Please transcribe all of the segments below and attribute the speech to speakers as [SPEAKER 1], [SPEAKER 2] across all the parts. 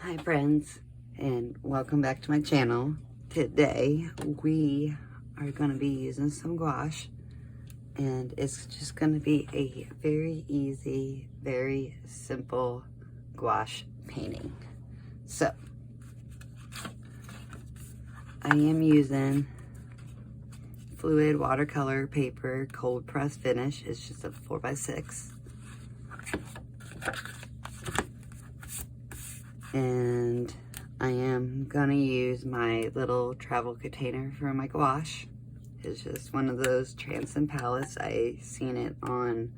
[SPEAKER 1] Hi friends, and welcome back to my channel. Today we are going to be using some gouache, and it's just going to be a very easy, very simple gouache painting. So I am using fluid watercolor paper, cold press finish. It's just a 4x6. And I am gonna use my little travel container for my gouache. It's just one of those transcend palettes. I seen it on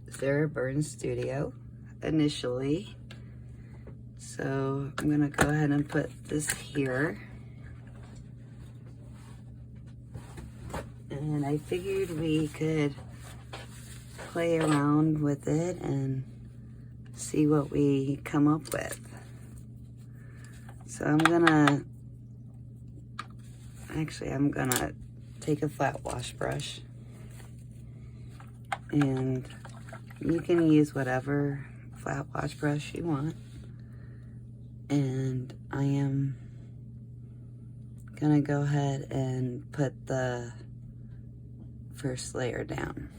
[SPEAKER 1] Sarah Burns Studio initially. So I'm gonna go ahead and put this here. And I figured we could play around with it and see what we come up with. So I'm gonna take a flat wash brush, and you can use whatever flat wash brush you want. And I am gonna go ahead and put the first layer down.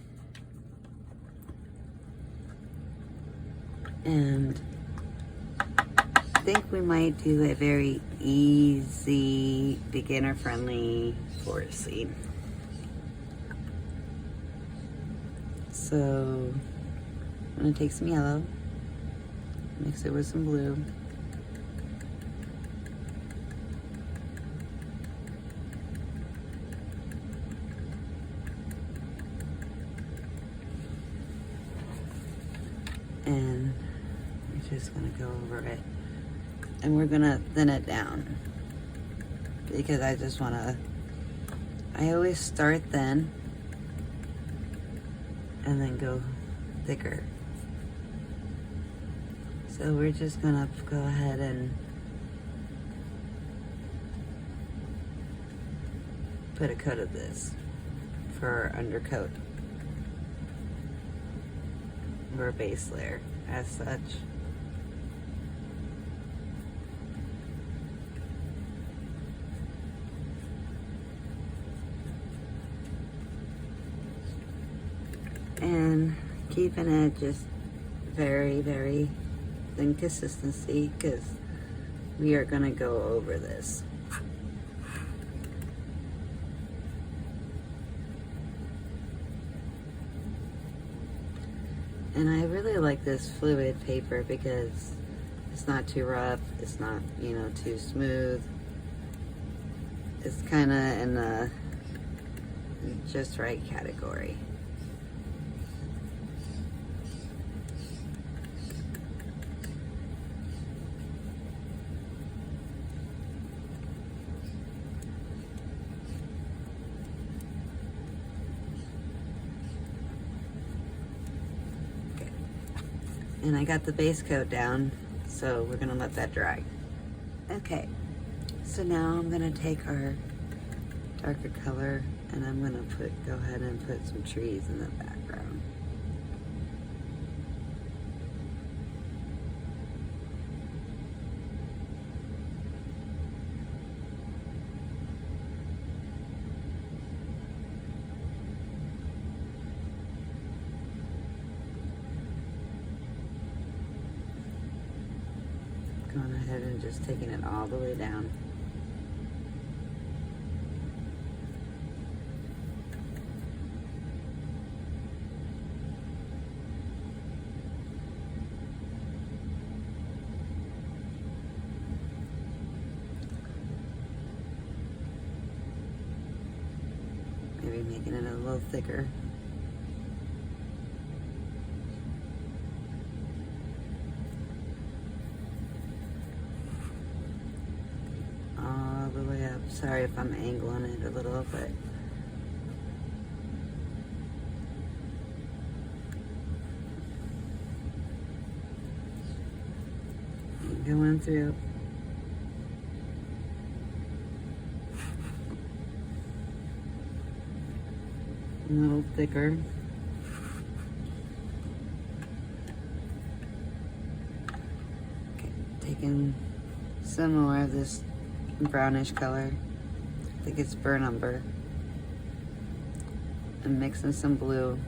[SPEAKER 1] And I think we might do a very easy, beginner-friendly forest scene. So I'm gonna take some yellow, mix it with some blue, and we're just gonna go over it. And we're gonna thin it down because I always start thin and then go thicker. So we're just gonna go ahead and put a coat of this for our undercoat, or a base layer as such. And keeping it just very, very thin consistency, because we are going to go over this. And I really like this fluid paper because it's not too rough, it's not, too smooth. It's kind of in the just right category. And I got the base coat down, so we're gonna let that dry. Okay, so now I'm gonna take our darker color and I'm gonna go ahead and put some trees in the background. Going ahead and just taking it all the way down. Maybe making it a little thicker. Sorry if I'm angling it a little, but going through. A little thicker. taking some more of this brownish color, I think it's burnt umber, and mixing some blue.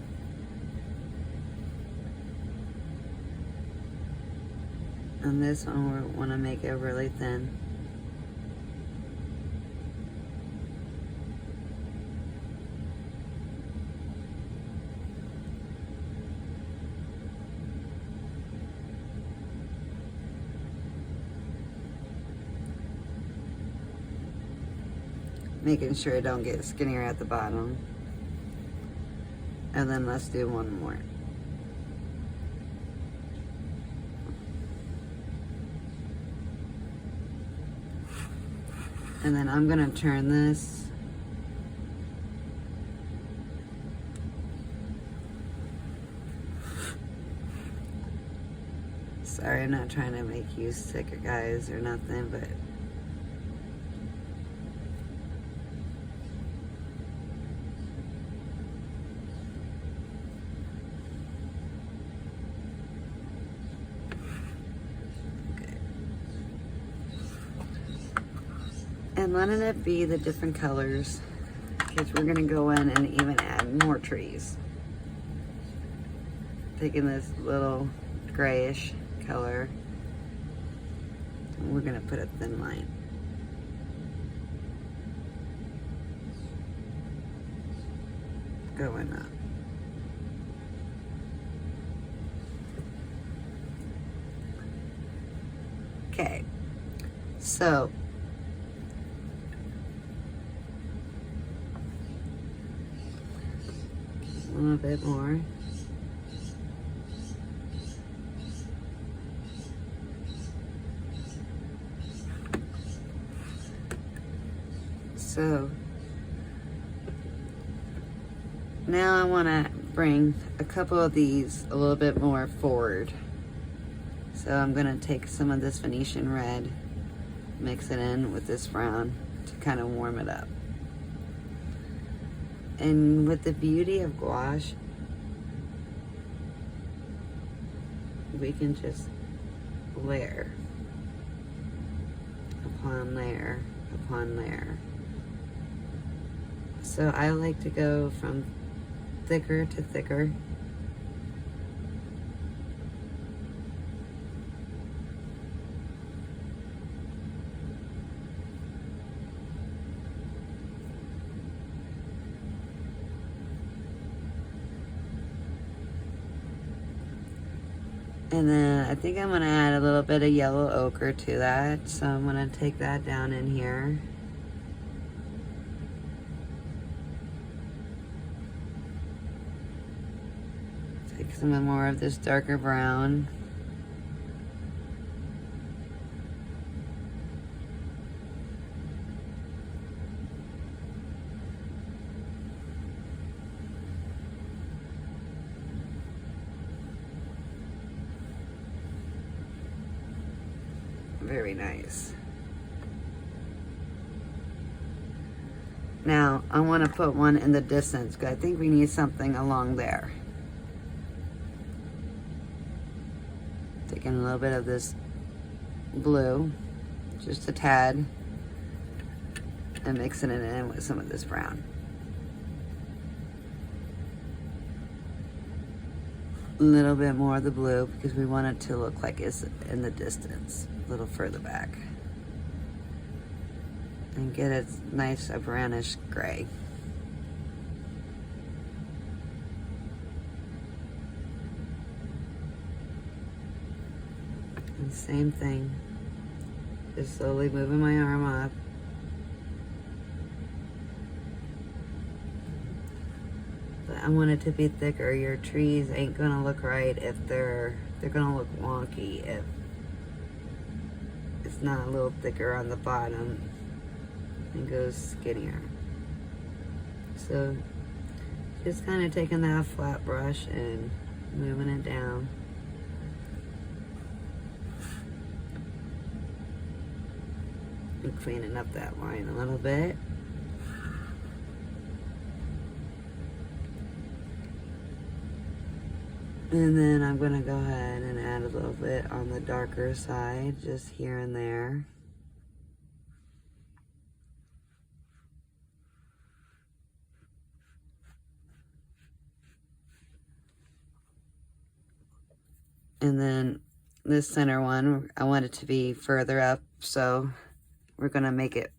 [SPEAKER 1] And this one we want to make it really thin. Making sure it don't get skinnier at the bottom. And then let's do one more. And then I'm gonna turn this sorry, I'm not trying to make you sick, guys, or nothing, but and letting it be the different colors, because we're gonna go in and even add more trees. Taking this little grayish color, and we're gonna put a thin line. Going up. Okay, so a little bit more. So now I want to bring a couple of these a little bit more forward. So I'm going to take some of this Venetian red, mix it in with this brown to kind of warm it up. And with the beauty of gouache, we can just layer upon layer upon layer. So I like to go from thicker to thicker. And then I think I'm gonna add a little bit of yellow ochre to that. So I'm gonna take that down in here. Take some more of this darker brown. Very nice. Now, I want to put one in the distance because I think we need something along there. Taking a little bit of this blue, just a tad, and mixing it in with some of this brown. A little bit more of the blue because we want it to look like it's in the distance, a little further back. And get it nice, a brownish gray. And same thing, just slowly moving my arm up. But I want it to be thicker. Your trees ain't gonna look right if they're gonna look wonky if it's not a little thicker on the bottom and goes skinnier. So just kind of taking that flat brush and moving it down. And cleaning up that line a little bit. And then I'm going to go ahead and add a little bit on the darker side, just here and there. And then this center one, I want it to be further up, so we're going to make it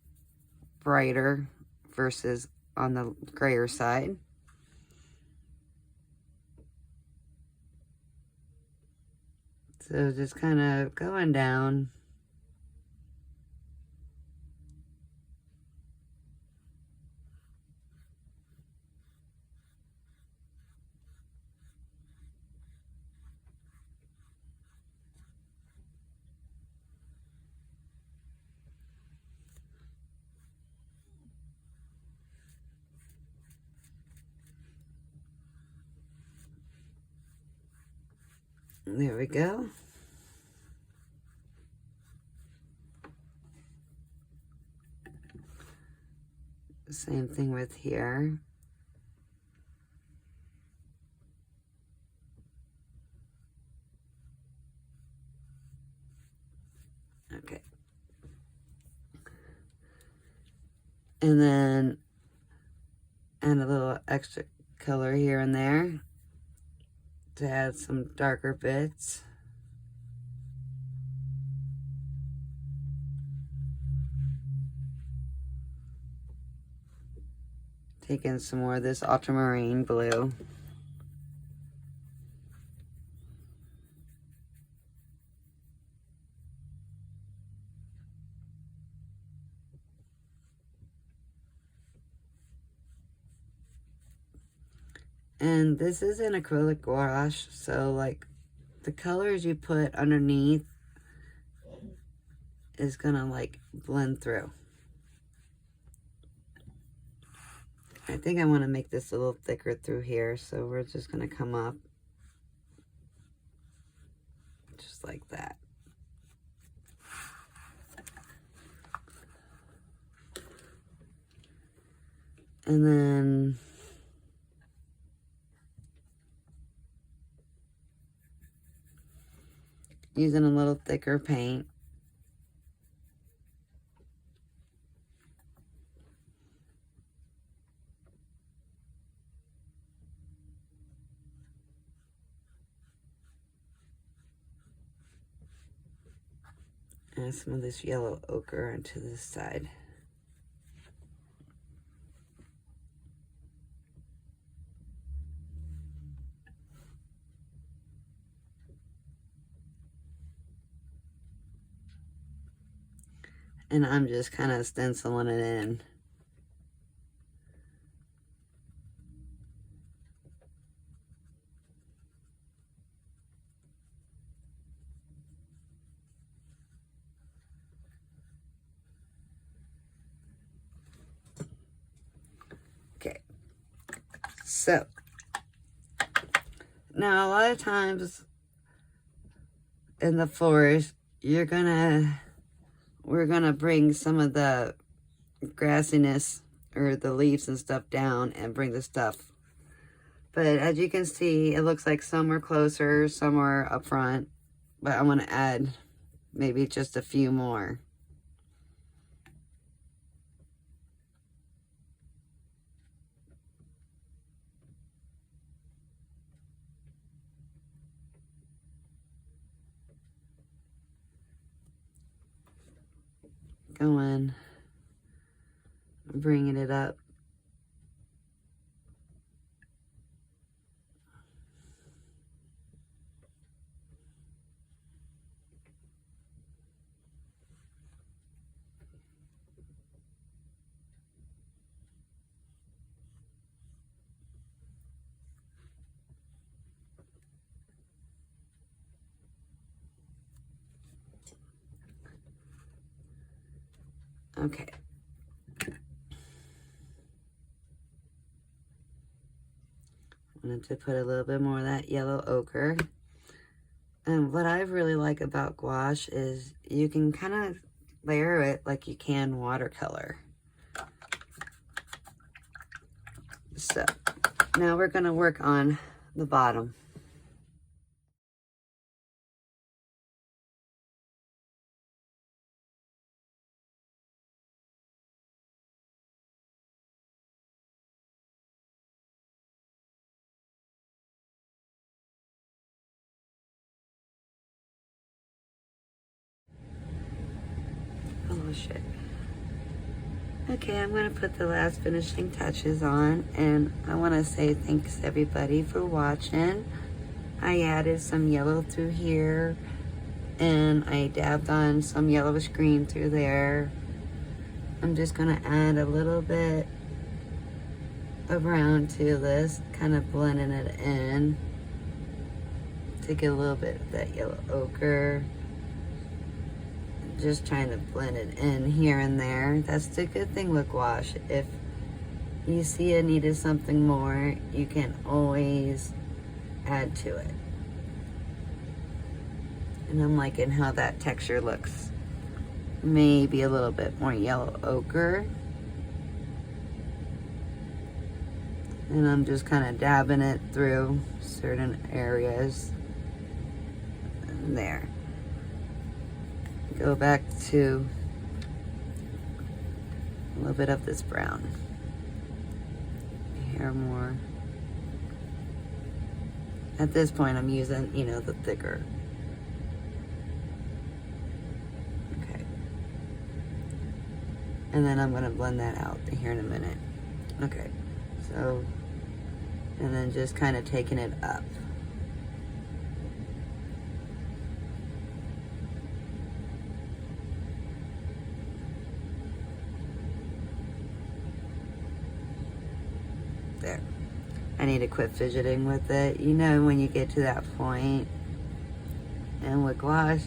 [SPEAKER 1] brighter versus on the grayer side. So just kind of going down. There we go. Same thing with here. Okay. And then add a little extra color here and there to add some darker bits. Take in some more of this ultramarine blue. And this is an acrylic gouache, so like the colors you put underneath is gonna like blend through. I think I want to make this a little thicker through here, so we're just going to come up just like that. And then using a little thicker paint, and some of this yellow ochre onto this side. And I'm just kind of stenciling it in. Okay, so now a lot of times in the forest, we're gonna bring some of the grassiness or the leaves and stuff down and bring the stuff. But as you can see, it looks like some are closer, some are up front, but I want to add maybe just a few more. Going, bringing it up. Okay. Wanted to put a little bit more of that yellow ochre. And what I really like about gouache is you can kind of layer it like you can watercolor. So now we're going to work on the bottom. bullshit. Okay, I'm going to put the last finishing touches on, and I want to say thanks everybody for watching. I added some yellow through here, and I dabbed on some yellowish green through there. I'm just going to add a little bit of brown to this, kind of blending it in to get a little bit of that yellow ochre. Just trying to blend it in here and there. That's the good thing with gouache. If you see it needed something more, you can always add to it. And I'm liking how that texture looks. Maybe a little bit more yellow ochre. And I'm just kind of dabbing it through certain areas. And there. Go back to a little bit of this brown. Here more. At this point, I'm using, you know, the thicker. Okay. And then I'm gonna blend that out here in a minute. Okay, so, and then just kind of taking it up. There. I need to quit fidgeting with it. You know, when you get to that point, and with gouache,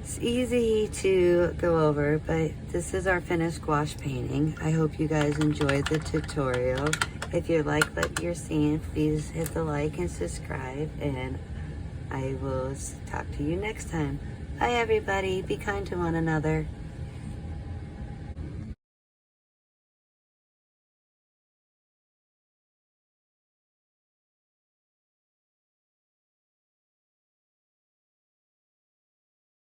[SPEAKER 1] it's easy to go over, but this is our finished gouache painting. I hope you guys enjoyed the tutorial. If you like what you're seeing, please hit the like and subscribe, and I will talk to you next time. Bye everybody. Be kind to one another.